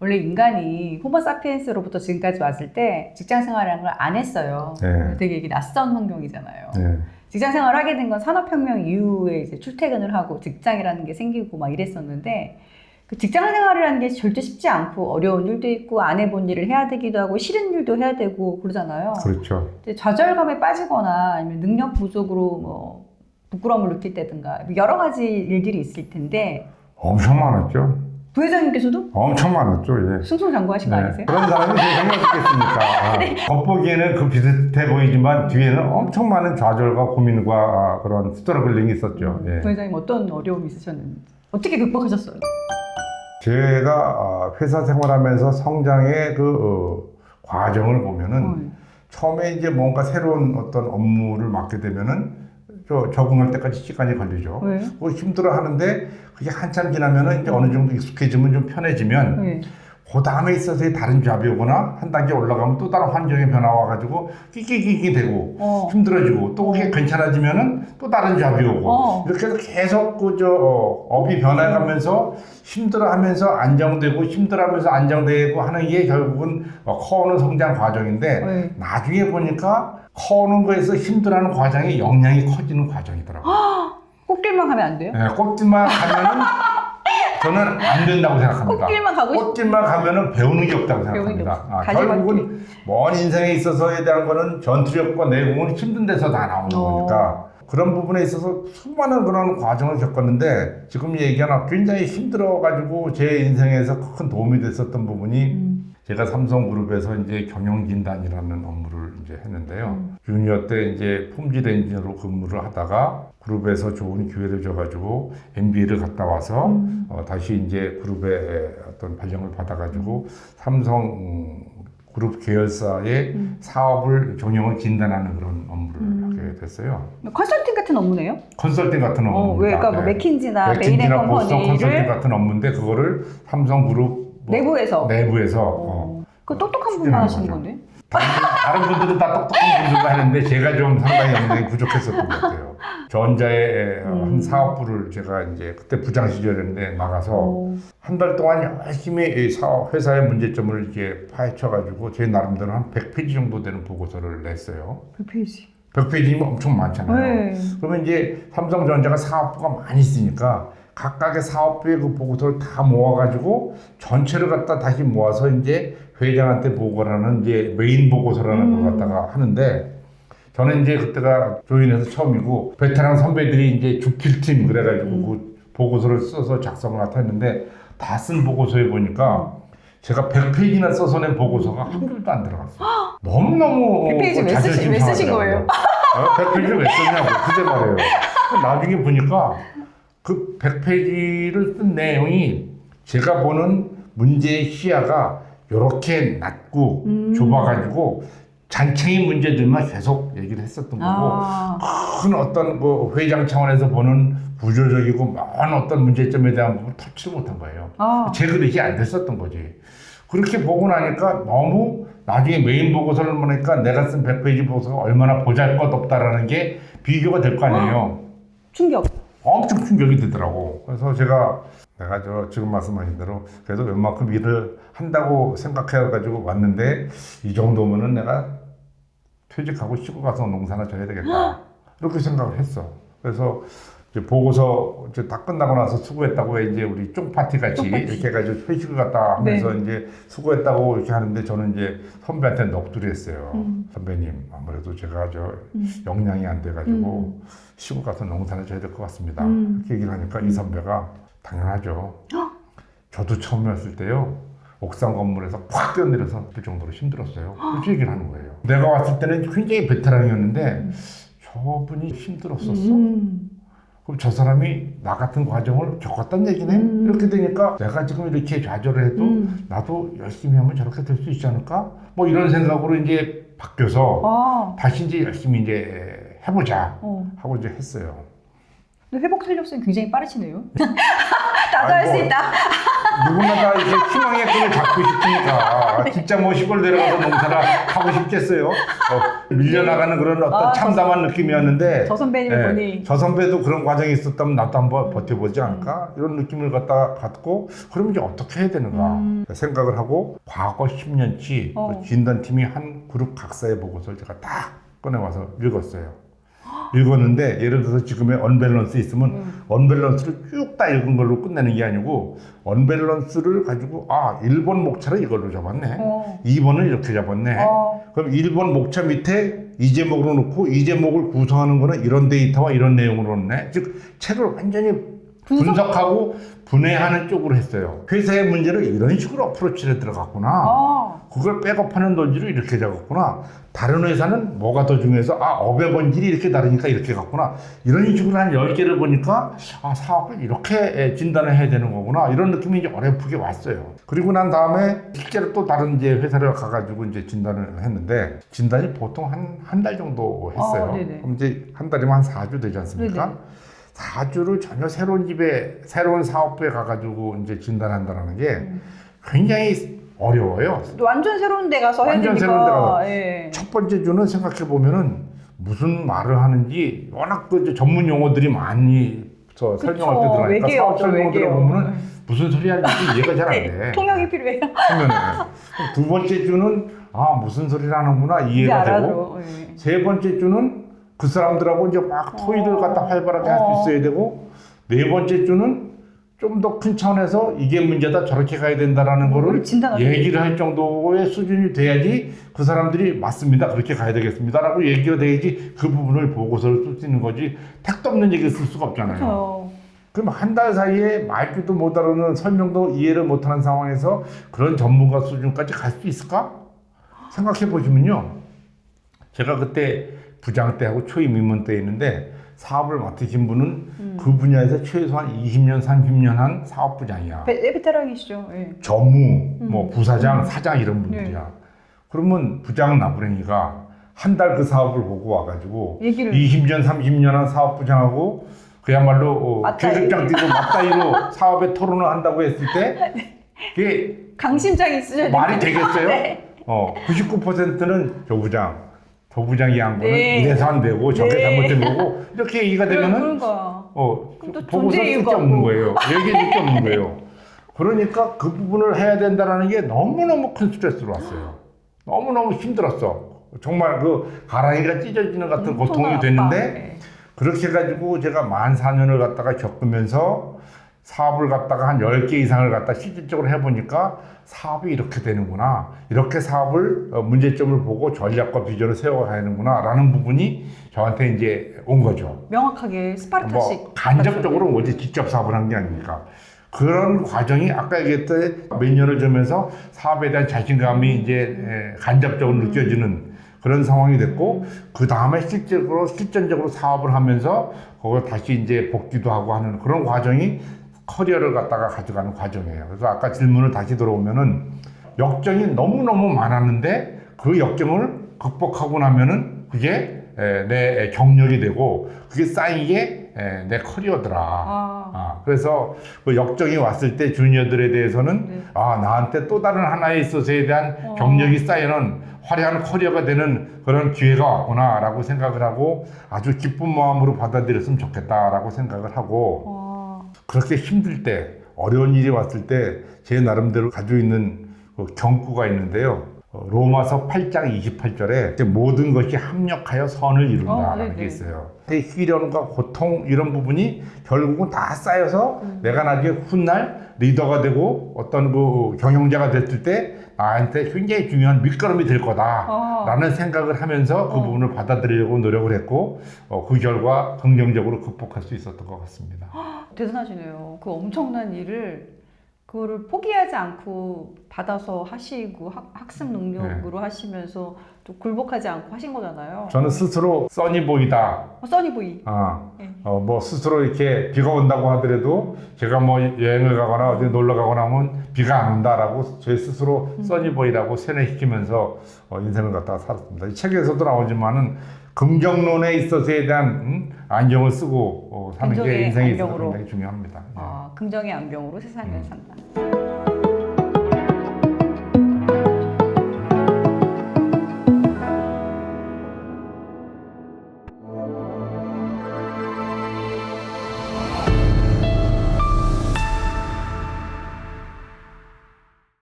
원래 인간이 호모사피엔스로부터 지금까지 왔을 때 직장 생활이라는 걸 안 했어요. 네. 되게 이게 낯선 환경이잖아요. 네. 직장 생활을 하게 된 건 산업혁명 이후에 이제 출퇴근을 하고 직장이라는 게 생기고 막 이랬었는데, 그 직장 생활이라는 게 절대 쉽지 않고 어려운 일도 있고 안 해본 일을 해야 되기도 하고 싫은 일도 해야 되고 그러잖아요. 그렇죠. 좌절감에 빠지거나 아니면 능력 부족으로 뭐 부끄러움을 느낄 때든가 여러 가지 일들이 있을 텐데, 엄청 많았죠. 부회장님께서도 엄청 많았죠. 예. 승승장구하신 거 아니세요? 그런 사람이 세상에 없겠습니까? 네. 겉보기에는 그 비슷해 보이지만 뒤에는 엄청 많은 좌절과 고민과 그런 스트러글링이 있었죠. 예. 부회장님 어떤 어려움이 있으셨는지 어떻게 극복하셨어요? 제가 회사 생활하면서 성장의 그 과정을 보면은 처음에 이제 뭔가 새로운 어떤 업무를 맡게 되면은 적응할 때까지 시간이 걸리죠. 왜? 힘들어 하는데 그게 한참 지나면은 이제 어느 정도 익숙해지면 좀 편해지면 네. 그 다음에 있어서의 다른 잡이 오거나 한 단계 올라가면 또 다른 환경의 변화 와가지고 끼끼끼끼 되고 힘들어지고 또 그게 괜찮아지면은 또 다른 잡이 오고 이렇게 해서 계속 업이 변해가면서 힘들어하면서 안정되고 힘들어하면서 안정되고 하는 게 결국은 커오는 성장 과정인데 나중에 보니까 커오는 거에서 힘들어하는 과정이 영향이 커지는 과정이더라고요. 꽃길만 가면 안 돼요? 네, 꽃길만 가면은 저는 안 된다고 생각합니다. 꽃길만 가고 꽃길만 가면은 배우는 게 없다고 생각합니다. 결국은 먼 인생에 있어서에 대한 거는 전투력과 내공은 힘든 데서 다 나오는 거니까 그런 부분에 있어서 수많은 그런 과정을 겪었는데 지금 얘기하나 굉장히 힘들어가지고 제 인생에서 큰 도움이 됐었던 부분이 제가 삼성그룹에서 이제 경영진단이라는 업무를 이제 했는데요. 주니어 때 이제 품질 엔지니어로 근무를 하다가 그룹에서 좋은 기회를 줘가지고 MBA를 갔다 와서 다시 이제 그룹의 어떤 발령을 받아가지고 삼성 그룹 계열사의 사업을 경영을 진단하는 그런 업무를 하게 됐어요. 컨설팅 같은 업무네요? 컨설팅 같은 업무입니다. 왜, 그러니까 뭐 맥킨지나 맥킨지나 보스턴 컨설팅 베인앤컴퍼니를 같은 업무인데 그거를 삼성그룹 내부에서 그 똑똑한 분만 하시는 건데? 다른 분들은 다 똑똑한 분들도 하는데 제가 좀 상당히 역량이 부족했었던 것 같아요. 전자의 한 사업부를 제가 이제 그때 부장 시절이었는데 나가서 한 달 동안 열심히 이 회사의 문제점을 이렇게 파헤쳐가지고 제 나름대로 한 100페이지 정도 되는 보고서를 냈어요. 100페이지. 100페이지면 엄청 많잖아요. 네. 그러면 이제 삼성전자가 사업부가 많이 있으니까 각각의 사업부의 그 보고서를 다 모아가지고 전체를 갖다 다시 모아서 이제 회장한테 보고라는 이제 메인 보고서라는 걸 갖다가 하는데 저는 이제 그때가 조인해서 처음이고 베테랑 선배들이 이제 주필팀 그래가지고 그 보고서를 써서 작성을 했는데 다 쓴 보고서에 보니까 제가 100페이지나 써서 낸 보고서가 한 줄도 안 들어갔어요. 너무너무 100페이지 왜 쓰신 거예요? 100페이지를 왜 썼냐고 그때 말이에요. 나중에 보니까 그 100페이지를 쓴 내용이 제가 보는 문제의 시야가 이렇게 낮고 좁아가지고 잔챙이 문제들만 계속 얘기를 했었던 거고 큰 어떤 그 회장 차원에서 보는 구조적이고 많은 어떤 문제점에 대한 부분을 터치를 못한 거예요. 제 그릇이 안 됐었던 거지. 그렇게 보고 나니까 너무 나중에 메인 보고서를 보니까 내가 쓴 100페이지 보고서가 얼마나 보잘것없다라는 게 비교가 될 거 아니에요. 충격. 엄청 충격이 되더라고. 그래서 내가 지금 말씀하신 대로 그래도 웬만큼 일을 한다고 생각해가지고 왔는데 이 정도면은 내가 퇴직하고 시골 가서 농사나 져야 되겠다. 이렇게 생각을 했어. 그래서 이제 보고서 이제 다 끝나고 나서 수고했다고 이제 우리 쫑파티 같이 이렇게 해가지고 회식을 갔다 하면서 이제 수고했다고 이렇게 하는데 저는 이제 선배한테 넋두리 했어요. 선배님, 아무래도 제가 역량이 안 돼가지고 시골 가서 농사를 져야 될 것 같습니다. 이렇게 얘기를 하니까 이 선배가 당연하죠. 저도 처음이었을 때요. 옥상 건물에서 팍 뛰어내려서 그 정도로 힘들었어요. 그렇게 얘기를 하는 거예요. 내가 왔을 때는 굉장히 베테랑이었는데 저분이 힘들었었어. 그럼 저 사람이 나 같은 과정을 겪었단 얘기네? 이렇게 되니까 내가 지금 이렇게 좌절을 해도 나도 열심히 하면 저렇게 될 수 있지 않을까? 뭐 이런 생각으로 이제 바뀌어서 다시 이제 열심히 이제 해보자 하고 이제 했어요. 근데 회복 탄력성이 굉장히 빠르시네요. 나도 할 수 아이고, 있다. 누구나 다 이제 희망의 끈을 잡고 싶으니까 진짜 뭐 시골 내려가서 농사를 하고 싶겠어요. 밀려나가는 그런 어떤 아, 참담한 느낌이었는데 저 선배님을 보니. 저 선배도 그런 과정이 있었다면 나도 한번 버텨보지 않을까 이런 느낌을 갖고 그럼 이제 어떻게 해야 되는가 생각을 하고 과거 10년치 진단팀이 한 그룹 각사의 보고서를 제가 딱 꺼내와서 읽었어요. 읽었는데 예를 들어서 지금의 언밸런스 있으면 언밸런스를 쭉 다 읽은 걸로 끝내는 게 아니고 언밸런스를 가지고 1번 목차를 이걸로 잡았네. 2번을 이렇게 잡았네. 그럼 1번 목차 밑에 이 제목으로 놓고 이 제목을 구성하는 거는 이런 데이터와 이런 내용으로 넣네. 즉 책을 완전히 분석하고 분해하는 쪽으로 했어요. 회사의 문제를 이런 식으로 어프로치를 들어갔구나. 그걸 백업하는 논지를 이렇게 잡았구나. 다른 회사는 뭐가 더 중요해서 업의 본질이 이렇게 다르니까 이렇게 갔구나. 이런 식으로 한 10개를 보니까 사업을 이렇게 진단을 해야 되는 거구나. 이런 느낌이 이제 어렴풋이 왔어요. 그리고 난 다음에 실제로 또 다른 이제 회사를 가가지고 이제 진단을 했는데 진단이 보통 한 달 정도 했어요. 그럼 이제 한 달이면 한 4주 되지 않습니까? 네네. 4주를 전혀 새로운 집에 새로운 사업부에 가가지고 이제 진단한다는 게 굉장히 어려워요. 완전 새로운 데 가서 해야 되니까. 완전 새로운 데 가서. 예. 첫 번째 주는 생각해 보면은 무슨 말을 하는지 워낙 그 이제 전문 용어들이 많이 설명할 때 들어가니까 사업 설명 들어보면은 무슨 소리 하는지 이해가 잘 안 돼. 통역이 필요해요. 두 번째 주는 무슨 소리를 하는구나 이해가 되고 세 번째 주는 그 사람들하고 이제 막 토의를 갖다 활발하게 할 수 있어야 되고 네 번째 주는 좀 더 큰 차원에서 이게 문제다 저렇게 가야 된다라는 거를 얘기를 할 정도의 수준이 돼야지 그 사람들이 맞습니다 그렇게 가야 되겠습니다라고 얘기가 돼야지 그 부분을 보고서를 쓸 수 있는 거지 택도 없는 얘기를 쓸 수가 없잖아요. 그렇죠. 그럼 한 달 사이에 말귀도 못 알아듣는 설명도 이해를 못하는 상황에서 그런 전문가 수준까지 갈 수 있을까? 생각해 보시면요. 제가 그때 부장 때하고 초임 임원 때 있는데 사업을 맡으신 분은 그 분야에서 최소한 20년, 30년 한 사업부장이야. 베테랑이시죠. 예. 전무, 뭐 부사장, 사장 이런 분들이야. 그러면 부장 나부랭이가 한 달 그 사업을 보고 와가지고 20년, 30년 한 사업부장하고 그야말로 계획장 뛰고 맞다이로 사업의 토론을 한다고 했을 때 그게 강심장이 있으셔야 말이 되겠어요? 네. 99%는 조 부장이 한 거는 이래서 안 되고 저게 잘못된 거고 이렇게 얘기가 되면은 보고서 쓸 게 없는 거예요. 얘기할 게 없는 거예요. 그러니까 그 부분을 해야 된다는 게 너무너무 큰 스트레스로 왔어요. 너무너무 힘들었어. 정말 그 가랑이가 찢어지는 같은 고통이 됐는데 그렇게 해가지고 제가 만 4년을 갖다가 겪으면서 사업을 갖다가 한 10개 이상을 갖다 실질적으로 해보니까 사업이 이렇게 되는구나. 이렇게 사업을 문제점을 보고 전략과 비전을 세워가야 하는구나. 라는 부분이 저한테 이제 온 거죠. 명확하게 스파르타식. 간접적으로 뭐지 직접 사업을 한 게 아니니까. 그런 과정이 아까 얘기했던 몇 년을 지면서 사업에 대한 자신감이 이제 간접적으로 느껴지는 그런 상황이 됐고 그 다음에 실전적으로 사업을 하면서 그걸 다시 이제 복귀도 하고 하는 그런 과정이 커리어를 갖다가 가져가는 과정이에요. 그래서 아까 질문을 다시 들어오면은 역정이 너무너무 많았는데 그 역정을 극복하고 나면은 그게 내 경력이 되고 그게 쌓인 게 내 커리어더라. 그래서 그 역정이 왔을 때 주니어들에 대해서는 나한테 또 다른 하나에 있어서에 대한 경력이 쌓이는 화려한 커리어가 되는 그런 기회가 왔구나라고 생각을 하고 아주 기쁜 마음으로 받아들였으면 좋겠다라고 생각을 하고 그렇게 힘들 때 어려운 일이 왔을 때 제 나름대로 가지고 있는 그 경구가 있는데요. 로마서 8장 28절에 모든 것이 합력하여 선을 이룬다라는 게 있어요. 희련과 고통 이런 부분이 결국은 다 쌓여서 내가 나중에 훗날 리더가 되고 어떤 그 경영자가 됐을 때 나한테 굉장히 중요한 밑거름이 될 거다라는 생각을 하면서 그 부분을 받아들이려고 노력을 했고 그 결과 긍정적으로 극복할 수 있었던 것 같습니다. 대단하시네요. 그 엄청난 일을 그거를 포기하지 않고 받아서 하시고 학습 능력으로 하시면서 또 굴복하지 않고 하신 거잖아요. 저는 스스로 써니보이다. 써니보이. 뭐 스스로 이렇게 비가 온다고 하더라도 제가 뭐 여행을 가거나 어디 놀러 가거나 하면 비가 안 온다라고 제 스스로 써니보이라고 세뇌시키면서 인생을 갖다가 살았습니다. 이 책에서도 나오지만은 긍정론에 있어서에 대한 안경을 쓰고 사는 게 긍정의 인생에 있어서 안경으로. 굉장히 중요합니다. 예. 긍정의 안경으로 세상을 산다.